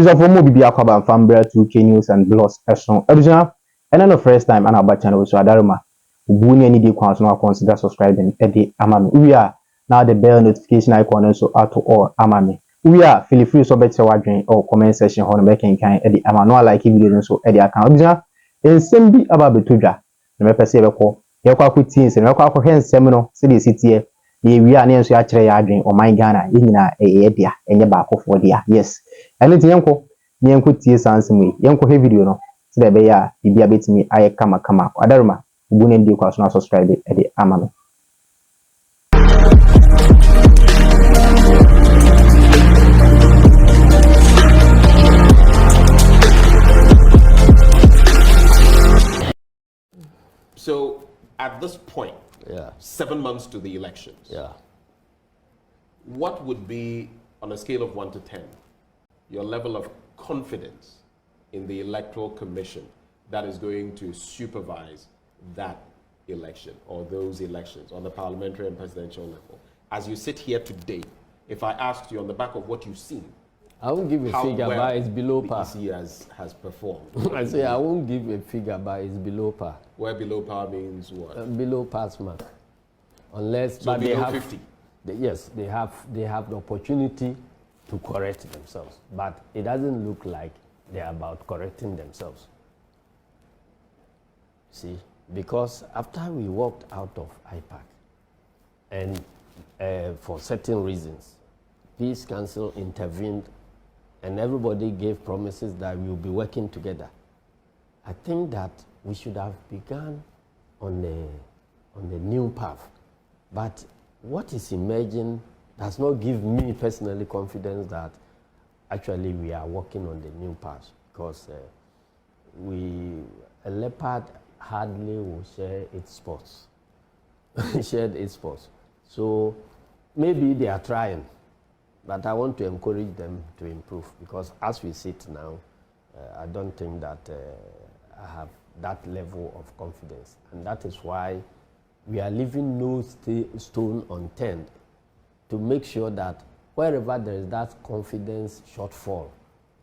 So for more BB Aquaba Fambra 2K News and Blogs Person. Original and the first time and our channel so Adaruma. Ubuni any day kwans no consider subscribing Eddie Amami. We are now the bell notification icon so out to all Amami. We are feel free so better wadrin or comment section on making kind Eddie Amami. No like video so Eddie account. Original and send be about Betuja. The me pese be ko. Ye kwa ku teens and kwa ko hen semino se de sitie. Ye we are na so ya kire ya adwen o man Ghana ye nyina dia enye ba akofo dia. Yes. And yenko tie sansemi yenko he video no se de be ya bibia betimi aye kama Adaruma ubune ndi kwa so na subscribe e de amano. So at this point, 7 months to the elections, what would be, on a scale of 1 to 10, your level of confidence in the Electoral Commission that is going to supervise that election or those elections on the parliamentary and presidential level? As you sit here today, if I asked you on the back of what you've seen, I won't give a figure, but it's below par. The EC has performed. I say I won't give a figure, but it's below par. Where below par means what? Below pass mark. Unless, so but below they have 50. Yes, they have the opportunity to correct themselves, but it doesn't look like they're about correcting themselves. See, because after we walked out of IPAC, and for certain reasons, Peace Council intervened, and everybody gave promises that we will be working together. I think that we should have begun on a new path, but what is emerging does not give me personally confidence that actually we are working on the new path, because a leopard hardly will share its spots, shared its spots. So maybe they are trying, but I want to encourage them to improve, because as we sit now, I don't think that I have that level of confidence, and that is why we are leaving no stone unturned to make sure that wherever there is that confidence shortfall,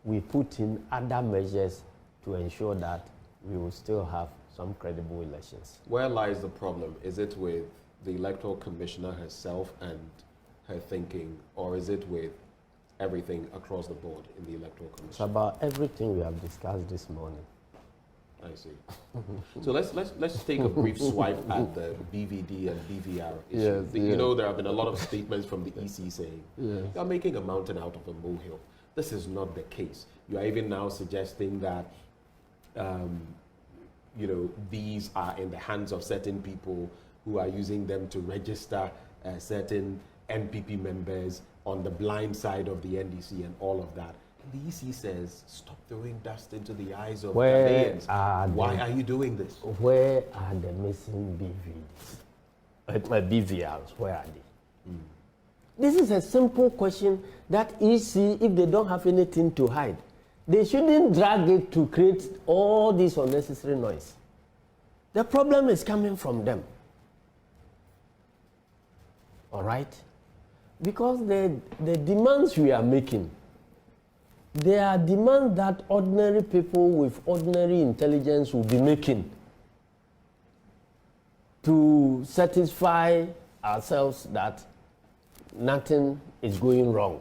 we put in other measures to ensure that we will still have some credible elections. Where lies the problem? Is it with the Electoral Commissioner herself and her thinking, or is it with everything across the board in the Electoral Commission? It's about everything we have discussed this morning. I see. So let's take a brief swipe at the BVD and BVR issue. Yes, you know, there have been a lot of statements from the EC saying, you're making a mountain out of a molehill. This is not the case. You are even now suggesting that, you know, these are in the hands of certain people who are using them to register certain NPP members on the blind side of the NDC and all of that. The EC says, stop throwing dust into the eyes of Ghanaians. Why are you doing this? Where are the missing BVDs? My BVRs, where are they? This is a simple question that EC, if they don't have anything to hide, they shouldn't drag it to create all this unnecessary noise. The problem is coming from them. All right? Because the demands we are making, they are demands that ordinary people with ordinary intelligence will be making to satisfy ourselves that nothing is going wrong.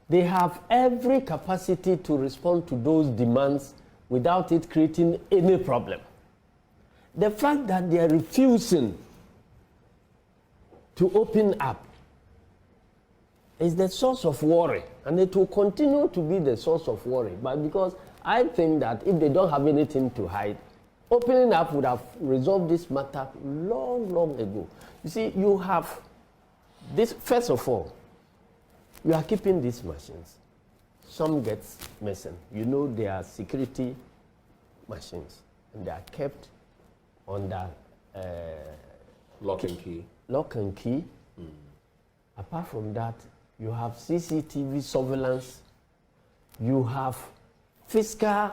They have every capacity to respond to those demands without it creating any problem. The fact that they are refusing to open up is the source of worry, and it will continue to be the source of worry. But because I think that if they don't have anything to hide, opening up would have resolved this matter long ago. You see, you have this, first of all, you are keeping these machines. Some gets missing. You know, they are security machines, and they are kept under lock and key. Lock and key. Apart from that, you have CCTV surveillance, you have fiscal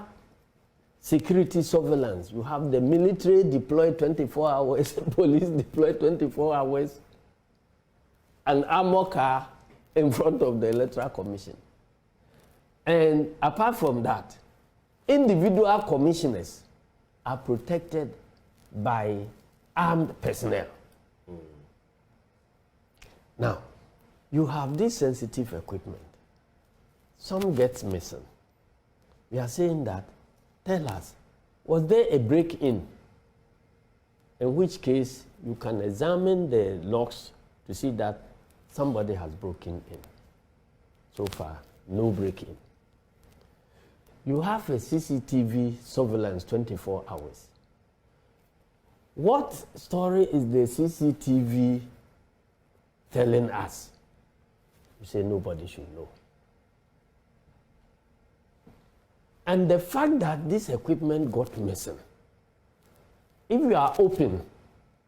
security surveillance, you have the military deployed 24 hours, police deployed 24 hours, an armor car in front of the Electoral Commission. And apart from that, individual commissioners are protected by armed personnel. Now, you have this sensitive equipment. Some gets missing. We are saying that, tell us, was there a break-in? In which case, you can examine the logs to see that somebody has broken in. So far, no break-in. You have a CCTV surveillance 24 hours. What story is the CCTV telling us? You say nobody should know. And the fact that this equipment got missing, if you are open,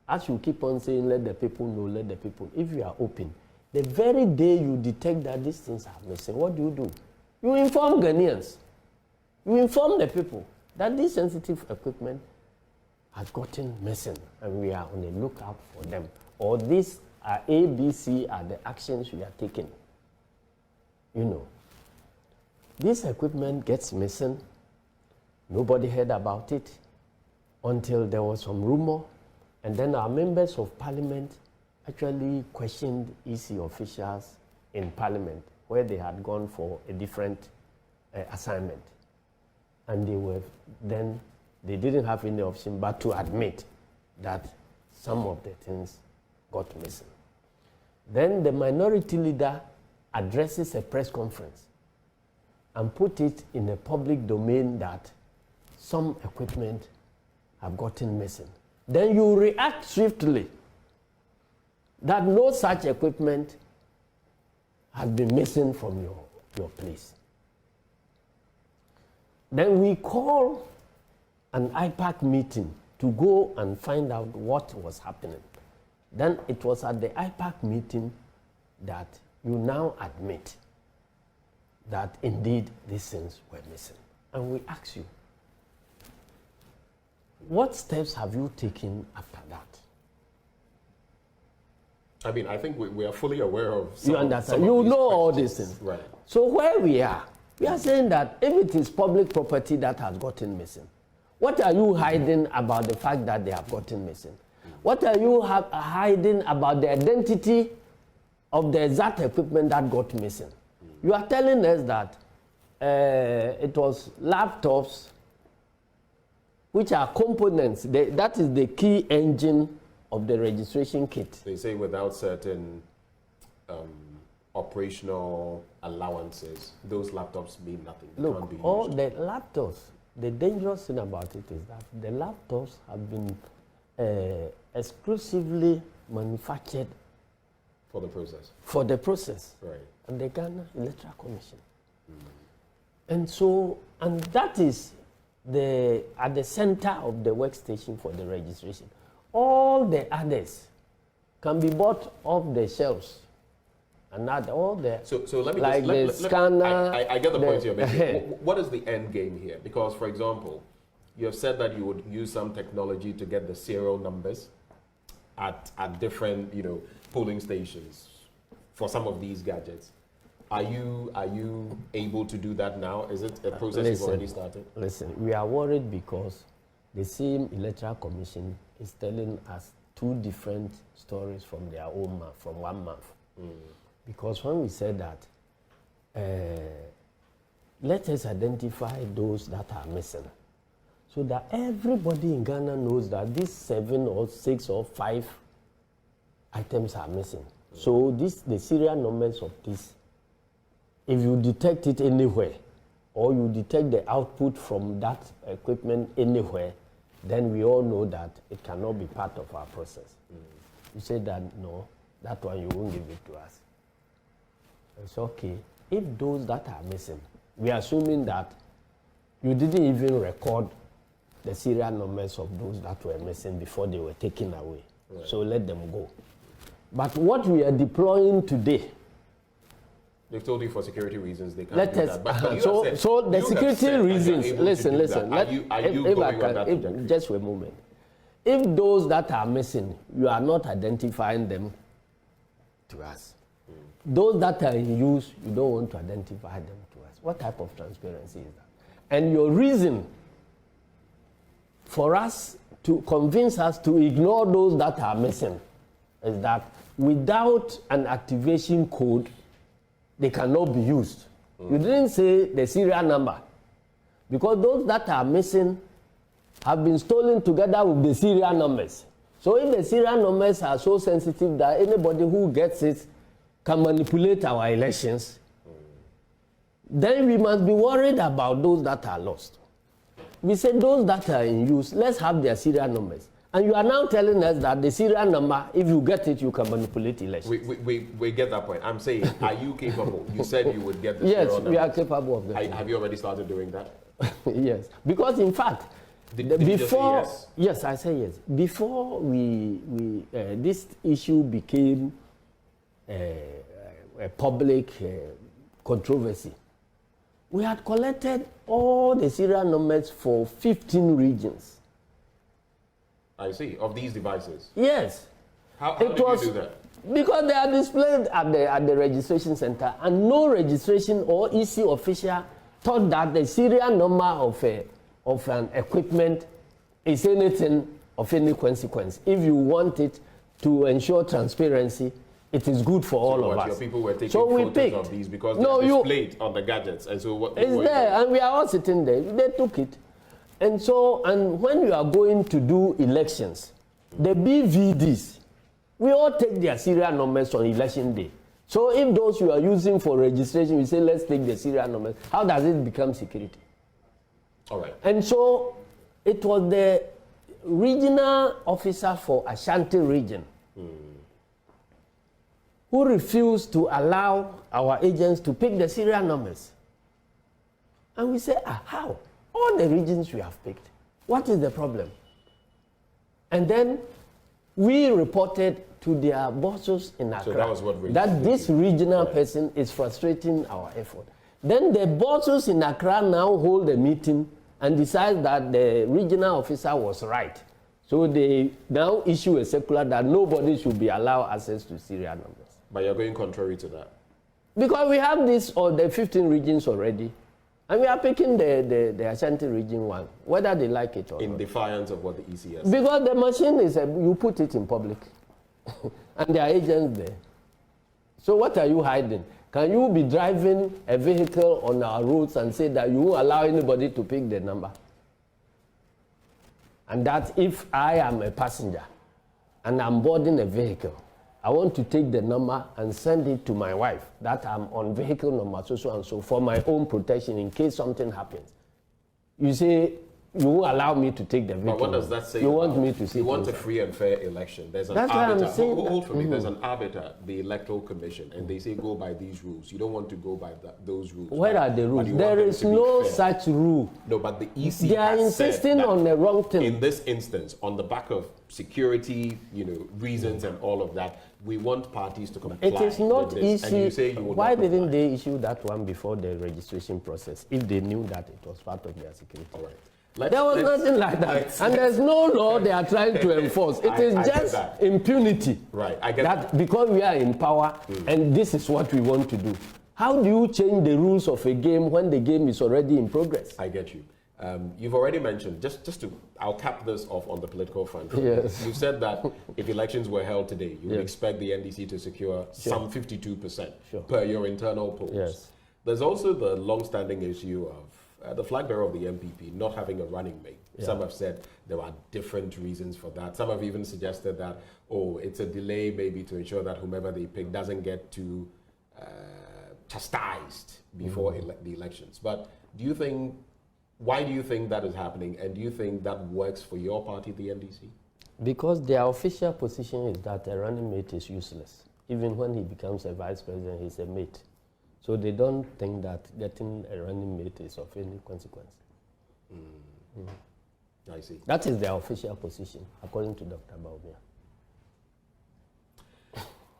as you keep on saying, let the people know, let the people, if you are open, the very day you detect that these things are missing, what do? You inform Ghanaians. You inform the people that this sensitive equipment has gotten missing and we are on the lookout for them. Or these are ABC are the actions we are taking. You know, this equipment gets missing. Nobody heard about it until there was some rumor. And then our members of parliament actually questioned EC officials in parliament where they had gone for a different assignment. And they didn't have any option but to admit that some of the things got missing. Then the minority leader addresses a press conference and put it in a public domain that some equipment have gotten missing. Then you react swiftly that no such equipment has been missing from your place. Then we call an IPAC meeting to go and find out what was happening. Then it was at the IPAC meeting that you now admit that indeed these things were missing. And we ask you, what steps have you taken after that? I mean, I think we are fully aware of you understand? You know all these things. Right. So where we are saying that if it is public property that has gotten missing, what are you hiding about the fact that they have gotten missing? What are you hiding about the identity of the exact equipment that got missing? You are telling us that it was laptops, which are components. That is the key engine of the registration kit. They say without certain operational allowances, those laptops mean nothing. They can't be used. All the laptops, the dangerous thing about it is that the laptops have been exclusively manufactured for the process. For the process. Right. And the Ghana Electoral Commission. And so, and that is at the center of the workstation for the registration. All the others can be bought off the shelves. And not all the so let me like just, the scanner. I get the point you're making. What is the end game here? Because, for example, you have said that you would use some technology to get the serial numbers at different, polling stations for some of these gadgets. Are you able to do that now? Is it a process you've already started? Listen, we are worried because the same Electoral Commission is telling us two different stories from their own mouth, from one mouth. Because when we said that, let us identify those that are missing, so that everybody in Ghana knows that these 7 or 6 or 5 items are missing. So the serial numbers of this, if you detect it anywhere, or you detect the output from that equipment anywhere, then we all know that it cannot be part of our process. You say that, no, that one you won't give it to us. It's okay. If those that are missing, we are assuming that you didn't even record the serial numbers of those that were missing before they were taken away. Right. So let them go. But what we are deploying today, they've told you for security reasons they can't let do us, that. But so the security reasons, listen. Are you going on that trajectory? Just for a moment. If those that are missing, you are not identifying them to us. Those that are in use, you don't want to identify them to us. What type of transparency is that? And your reason for us to convince us to ignore those that are missing is that without an activation code, they cannot be used. You didn't say the serial number, because those that are missing have been stolen together with the serial numbers. So if the serial numbers are so sensitive that anybody who gets it can manipulate our elections, then we must be worried about those that are lost. We say those that are in use, let's have their serial numbers. And you are now telling us that the serial number, if you get it, you can manipulate elections. We get that point. I'm saying, are you capable? You said you would get the yes, serial numbers. we are capable of getting Have you already started doing that? Yes, because in fact, Did you just say yes? Yes, I say yes. Before this issue became a public controversy, we had collected all the serial numbers for 15 regions. I see. Of these devices. Yes. How did you do that? Because they are displayed at the registration center, and no registration or EC official thought that the serial number of an equipment is anything of any consequence. If you want it to ensure transparency, it is good for all of us. Your people were taking photos of these because they're displayed on the gadgets, and so what? It's there, and we are all sitting there. They took it, and when you are going to do elections, the BVDs, we all take their serial numbers on election day. So if those you are using for registration, we say let's take the serial numbers. How does it become security? All right. And so it was the regional officer for Ashanti region who refused to allow our agents to pick the serial numbers. And we said, how? All the regions we have picked. What is the problem? And then we reported to their bosses in Accra that this regional person is frustrating our effort. Then the bosses in Accra now hold a meeting and decide that the regional officer was right. So they now issue a circular that nobody should be allowed access to serial numbers. But you're going contrary to that. Because we have this or the 15 regions already, and we are picking the Ashanti region one, whether they like it or not. In defiance of what the EC has said. Because the machine is, you put it in public, and there are agents there. So what are you hiding? Can you be driving a vehicle on our roads and say that you won't allow anybody to pick the number? And that if I am a passenger and I'm boarding a vehicle, I want to take the number and send it to my wife that I'm on vehicle number so and so for my own protection in case something happens. You say you won't allow me to take the vehicle. But what does that say? You want me to say you want a free and fair election. There's an That's arbiter. Why I'm saying hold for me. There's an arbiter, the Electoral Commission, and they say go by these rules. You don't want to go by those rules. Where are the rules? There is no such rule. No, but the EC they are insisting on the wrong thing. In this instance, on the back of security, reasons and all of that, we want parties to comply. It is not easy. And you say you would Why not didn't comply. they issue that one before the registration process if they knew that it was part of their security? All right. There was nothing like that. And there's no law they are trying to enforce. It is just impunity. Right, I get that. Because we are in power and this is what we want to do. How do you change the rules of a game when the game is already in progress? I get you. You've already mentioned, I'll cap this off on the political front. Yes. You said that if elections were held today, you would expect the NDC to secure some 52% per your internal polls. Yes. There's also the long-standing issue of the flag bearer of the MPP not having a running mate. Yeah. Some have said there are different reasons for that. Some have even suggested that, it's a delay maybe to ensure that whomever they pick doesn't get too chastised before the elections. But why do you think that is happening? And do you think that works for your party, the NDC? Because their official position is that a running mate is useless. Even when he becomes a vice president, he's a mate. So they don't think that getting a running mate is of any consequence. I see. That is their official position, according to Dr. Bawumia.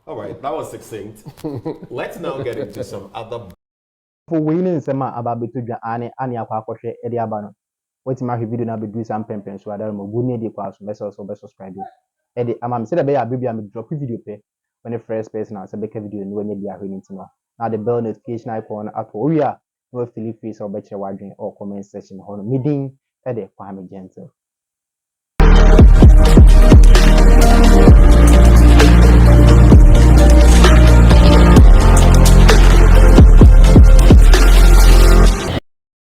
All right, that was succinct. Let's now get into some other... For winning some about between Annie Akuffo Addo, what's my video now? Be do some pen so I don't know. Good need to also subscribe. Eddie, I'm saying that baby, I'm drop video pay when the first person I say video when you be a winning. Now the bell notification icon at all. no feel free so beche wadwen or comment section ho no meeting e de Kwame Gentle